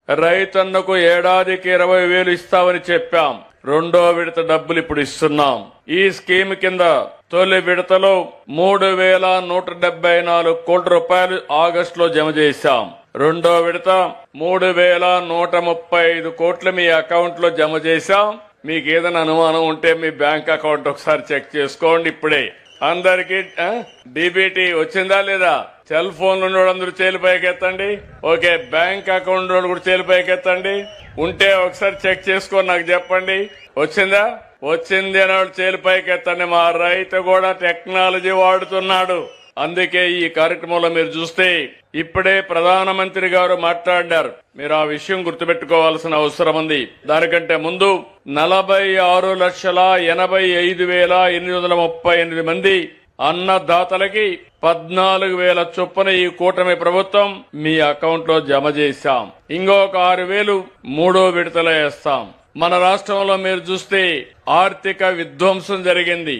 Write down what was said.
రైతన్నకు ఏడాదికి 20,000 ఇస్తామని చెప్పాం. రెండో విడత డబ్బులు ఇప్పుడు ఇస్తున్నాం. ఈ స్కీమ్ కింద తొలి విడతలో 3,174 కోట్ల రూపాయలు ఆగస్టులో జమ చేశాం. రెండో విడత 3,135 కోట్లు మీ అకౌంట్ లో జమ చేశాం. మీకు ఏదైనా అనుమానం ఉంటే మీ బ్యాంక్ అకౌంట్ ఒకసారి చెక్ చేసుకోండి. ఇప్పుడే అందరికి డీబీటీ వచ్చిందా లేదా? సెల్ ఫోన్ అందరూ చేలు పైకెత్తండి. ఓకే, బ్యాంక్ అకౌంట్ కూడా చేలు పైకెత్తండి. ఉంటే ఒకసారి చెక్ చేసుకొని నాకు చెప్పండి. వచ్చిందా? వచ్చింది అని వాళ్ళు చేలు పైకెత్తండి. మా రైతు కూడా టెక్నాలజీ వాడుతున్నాడు. అందుకే ఈ కార్యక్రమంలో మీరు చూస్తే ఇప్పుడే ప్రధానమంత్రి గారు మాట్లాడారు. మీరు ఆ విషయం గుర్తుపెట్టుకోవాల్సిన అవసరం ఉంది. దానికంటే ముందు 46,85,838 మంది అన్నదాతలకి 14,000 చొప్పున ఈ కూటమి ప్రభుత్వం మీ అకౌంట్ లో జమ చేశాం. ఇంకొక 6,000 మూడో విడతలో వేస్తాం. మన రాష్ట్రంలో మీరు చూస్తే ఆర్థిక విధ్వంసం జరిగింది.